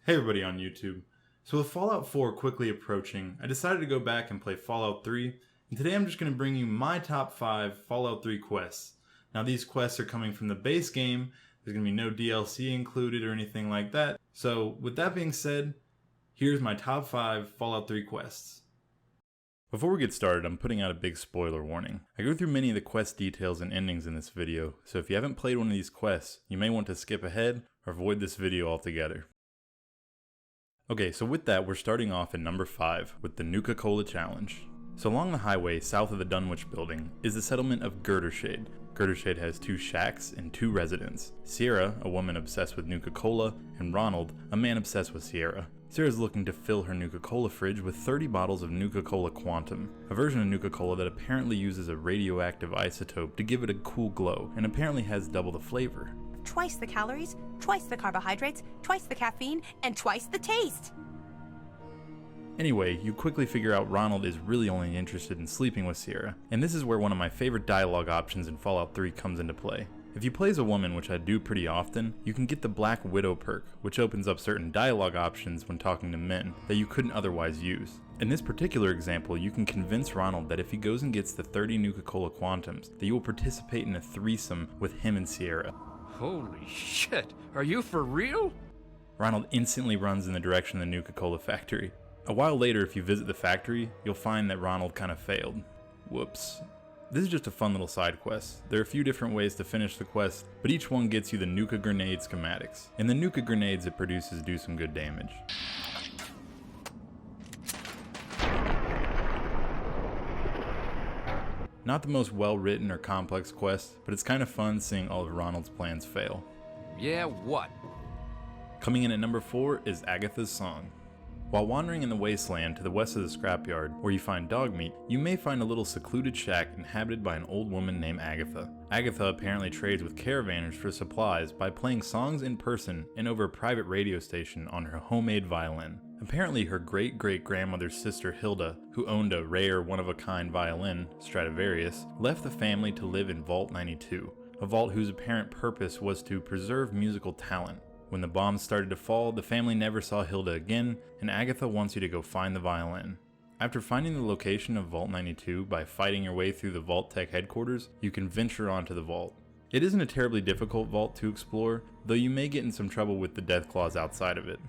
Hey everybody on YouTube. So with Fallout 4 quickly approaching, I decided to go back and play Fallout 3, and today I'm just going to bring you my top 5 Fallout 3 quests. Now these quests are coming from the base game, there's going to be no DLC included or anything like that. So with that being said, here's my top 5 Fallout 3 quests. Before we get started, I'm putting out a big spoiler warning. I go through many of the quest details and endings in this video, so if you haven't played one of these quests, you may want to skip ahead or avoid this video altogether. Okay, so with that, we're starting off at number 5 with the Nuka Cola challenge. So along the highway south of the Dunwich building is the settlement of Girdershade. Girdershade has 2 shacks and 2 residents. Sierra, a woman obsessed with Nuka Cola, and Ronald, a man obsessed with Sierra. Sierra's looking to fill her Nuka Cola fridge with 30 bottles of Nuka Cola Quantum, a version of Nuka Cola that apparently uses a radioactive isotope to give it a cool glow, and apparently has double the flavor. Twice the calories, twice the carbohydrates, twice the caffeine, and twice the taste. Anyway, you quickly figure out Ronald is really only interested in sleeping with Sierra, and this is where one of my favorite dialogue options in Fallout 3 comes into play. If you play as a woman, which I do pretty often, you can get the Black Widow perk, which opens up certain dialogue options when talking to men that you couldn't otherwise use. In this particular example, you can convince Ronald that if he goes and gets the 30 Nuka Cola Quantums, that you will participate in a threesome with him and Sierra. Holy shit, are you for real? Ronald instantly runs in the direction of the Nuka Cola factory. A while later, if you visit the factory, you'll find that Ronald kind of failed. Whoops. This is just a fun little side quest. There are a few different ways to finish the quest, but each one gets you the Nuka grenade schematics. And the Nuka grenades it produces do some good damage. Not the most well-written or complex quest, but it's kind of fun seeing all of Ronald's plans fail. Yeah, what? Coming in at number 4 is Agathas Song. While wandering in the wasteland to the west of the scrapyard, where you find dog meat, you may find a little secluded shack inhabited by an old woman named Agatha. Agatha apparently trades with caravanners for supplies by playing songs in person and over a private radio station on her homemade violin. Apparently her great-great-grandmother's sister Hilda, who owned a rare one-of-a-kind violin, Stradivarius, left the family to live in Vault 92, a vault whose apparent purpose was to preserve musical talent. When the bombs started to fall, the family never saw Hilda again, and Agatha wants you to go find the violin. After finding the location of Vault 92 by fighting your way through the Vault Tech headquarters, you can venture onto the vault. It isn't a terribly difficult vault to explore, though you may get in some trouble with the Deathclaws outside of it.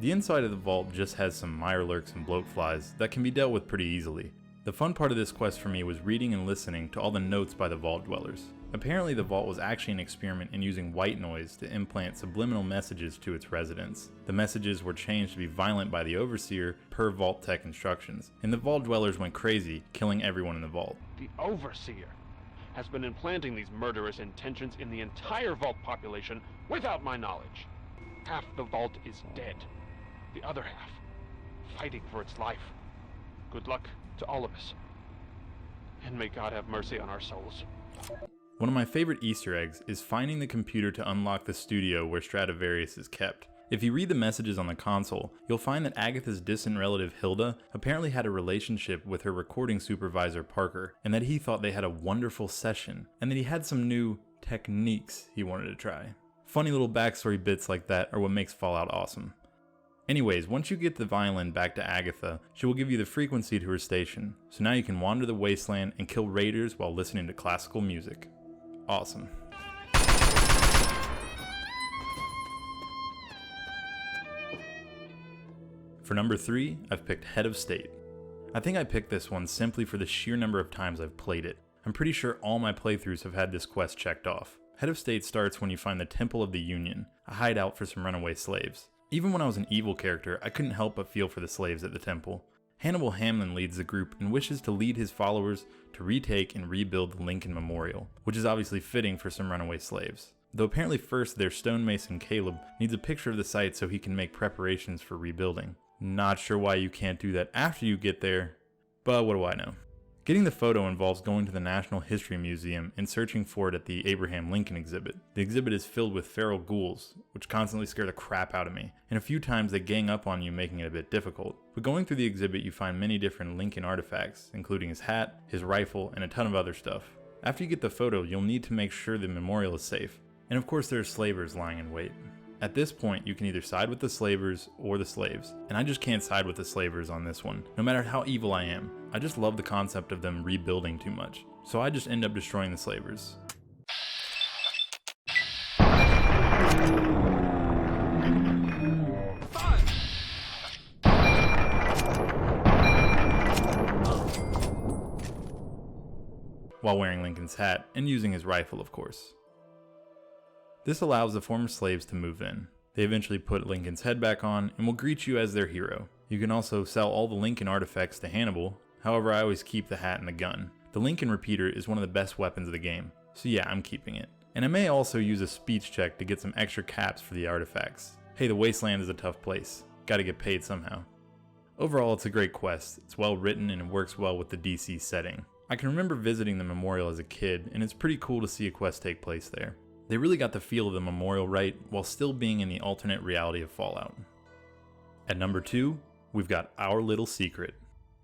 The inside of the vault just has some mirelurks and bloatflies that can be dealt with pretty easily. The fun part of this quest for me was reading and listening to all the notes by the vault dwellers. Apparently the vault was actually an experiment in using white noise to implant subliminal messages to its residents. The messages were changed to be violent by the overseer per Vault Tech instructions, and the vault dwellers went crazy, killing everyone in the vault. The overseer has been implanting these murderous intentions in the entire vault population without my knowledge. Half the vault is dead. The other half, fighting for its life. Good luck to all of us. And may God have mercy on our souls. One of my favorite Easter eggs is finding the computer to unlock the studio where Stradivarius is kept. If you read the messages on the console, you'll find that Agatha's distant relative Hilda apparently had a relationship with her recording supervisor Parker, and that he thought they had a wonderful session, and that he had some new techniques he wanted to try. Funny little backstory bits like that are what makes Fallout awesome. Anyways, once you get the violin back to Agatha, she will give you the frequency to her station, so now you can wander the wasteland and kill raiders while listening to classical music. Awesome. For number 3, I've picked Head of State. I think I picked this one simply for the sheer number of times I've played it. I'm pretty sure all my playthroughs have had this quest checked off. Head of State starts when you find the Temple of the Union, a hideout for some runaway slaves. Even when I was an evil character, I couldn't help but feel for the slaves at the temple. Hannibal Hamlin leads the group and wishes to lead his followers to retake and rebuild the Lincoln Memorial, which is obviously fitting for some runaway slaves. Though apparently first their stonemason Caleb needs a picture of the site so he can make preparations for rebuilding. Not sure why you can't do that after you get there, but what do I know. Getting the photo involves going to the National History Museum and searching for it at the Abraham Lincoln exhibit. The exhibit is filled with feral ghouls, which constantly scare the crap out of me, and a few times they gang up on you, making it a bit difficult. But going through the exhibit you find many different Lincoln artifacts, including his hat, his rifle, and a ton of other stuff. After you get the photo, you'll need to make sure the memorial is safe. And of course there are slavers lying in wait. At this point, you can either side with the slavers or the slaves, and I just can't side with the slavers on this one, no matter how evil I am. I just love the concept of them rebuilding too much, so I just end up destroying the slavers. While wearing Lincoln's hat and using his rifle, of course. This allows the former slaves to move in. They eventually put Lincoln's head back on and will greet you as their hero. You can also sell all the Lincoln artifacts to Hannibal, however I always keep the hat and the gun. The Lincoln repeater is one of the best weapons of the game, so yeah, I'm keeping it. And I may also use a speech check to get some extra caps for the artifacts. Hey, the Wasteland is a tough place. Gotta get paid somehow. Overall, it's a great quest. It's well written and it works well with the DC setting. I can remember visiting the memorial as a kid, and it's pretty cool to see a quest take place there. They really got the feel of the memorial right, while still being in the alternate reality of Fallout. At number 2, we've got Our Little Secret.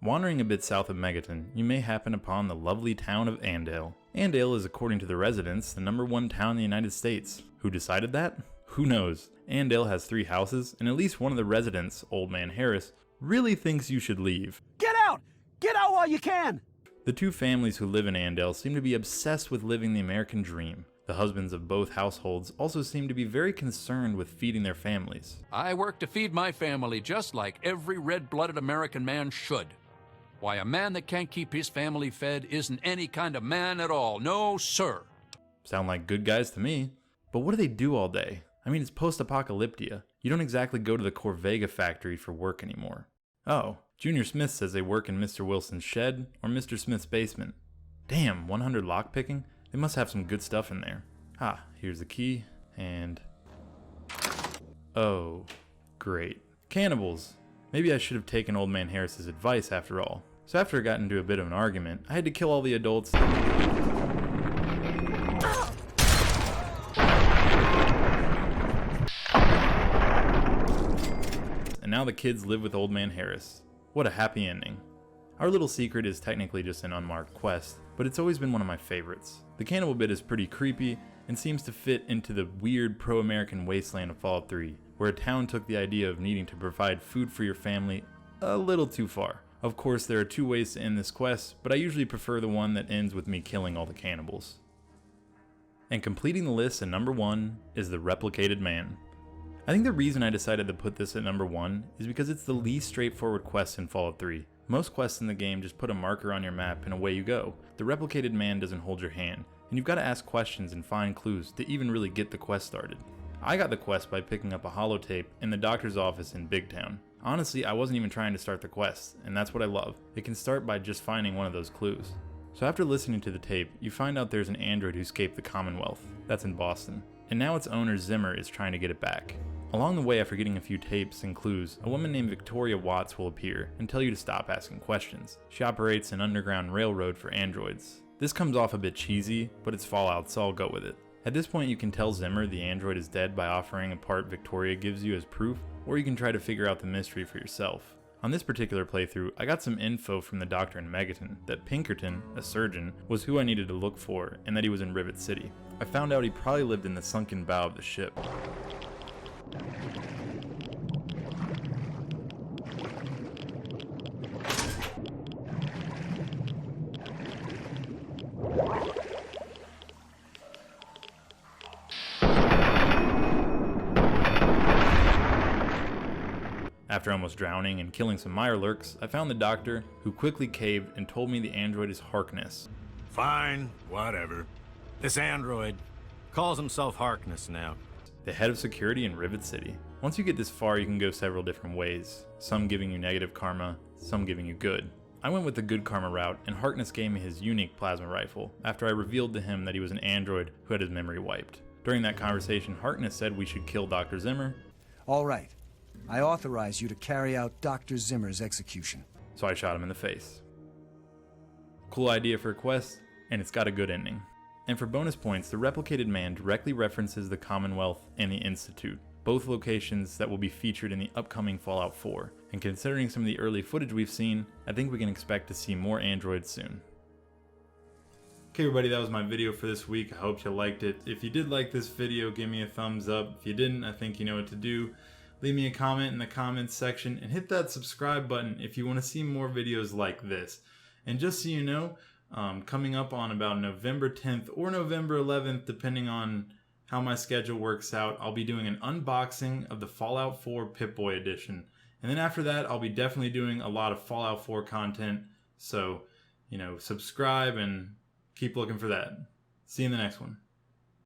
Wandering a bit south of Megaton, you may happen upon the lovely town of Andale. Andale is, according to the residents, the #1 town in the United States. Who decided that? Who knows? Andale has 3 houses, and at least one of the residents, Old Man Harris, really thinks you should leave. Get out! Get out while you can! The 2 families who live in Andale seem to be obsessed with living the American dream. The husbands of both households also seem to be very concerned with feeding their families. I work to feed my family just like every red-blooded American man should. Why, a man that can't keep his family fed isn't any kind of man at all. No, sir. Sound like good guys to me. But what do they do all day? I mean, it's post-apocalyptia. You don't exactly go to the Corvega factory for work anymore. Oh, Junior Smith says they work in Mr. Wilson's shed or Mr. Smith's basement. Damn, 100 lockpicking? They must have some good stuff in there. Here's the key, and... oh, great. Cannibals! Maybe I should have taken Old Man Harris's advice after all. So after I got into a bit of an argument, I had to kill all the adults. And now the kids live with Old Man Harris. What a happy ending. Our Little Secret is technically just an unmarked quest, but it's always been one of my favorites. The cannibal bit is pretty creepy and seems to fit into the weird pro-American wasteland of Fallout 3, where a town took the idea of needing to provide food for your family a little too far. Of course, there are 2 ways to end this quest, but I usually prefer the one that ends with me killing all the cannibals. And completing the list at number 1 is the Replicated Man. I think the reason I decided to put this at number 1 is because it's the least straightforward quest in Fallout 3. Most quests in the game just put a marker on your map and away you go. The Replicated Man doesn't hold your hand, and you've got to ask questions and find clues to even really get the quest started. I got the quest by picking up a holotape in the doctor's office in Big Town. Honestly, I wasn't even trying to start the quest, and that's what I love. It can start by just finding one of those clues. So after listening to the tape, you find out there's an android who escaped the Commonwealth. That's in Boston. And now its owner Zimmer is trying to get it back. Along the way, after getting a few tapes and clues, a woman named Victoria Watts will appear and tell you to stop asking questions. She operates an underground railroad for androids. This comes off a bit cheesy, but it's Fallout, so I'll go with it. At this point, you can tell Zimmer the android is dead by offering a part Victoria gives you as proof, or you can try to figure out the mystery for yourself. On this particular playthrough, I got some info from the doctor in Megaton that Pinkerton, a surgeon, was who I needed to look for, and that he was in Rivet City. I found out he probably lived in the sunken bow of the ship. After almost drowning and killing some Mirelurks, I found the doctor, who quickly caved and told me the android is Harkness. Fine, whatever. This android calls himself Harkness now. The head of security in Rivet City. Once you get this far, you can go several different ways, some giving you negative karma, some giving you good. I went with the good karma route, and Harkness gave me his unique plasma rifle after I revealed to him that he was an android who had his memory wiped. During that conversation, Harkness said we should kill Dr. Zimmer. All right. I authorize you to carry out Dr. Zimmer's execution. So I shot him in the face. Cool idea for a quest, and it's got a good ending. And for bonus points, the Replicated Man directly references the Commonwealth and the Institute, both locations that will be featured in the upcoming Fallout 4. And considering some of the early footage we've seen, I think we can expect to see more androids soon. Okay everybody, that was my video for this week. I hope you liked it. If you did like this video, give me a thumbs up. If you didn't, I think you know what to do. Leave me a comment in the comments section and hit that subscribe button if you want to see more videos like this. And just so you know, coming up on about November 10th or November 11th, depending on how my schedule works out, I'll be doing an unboxing of the Fallout 4 Pip-Boy edition. And then after that, I'll be definitely doing a lot of Fallout 4 content. So, you know, subscribe and keep looking for that. See you in the next one.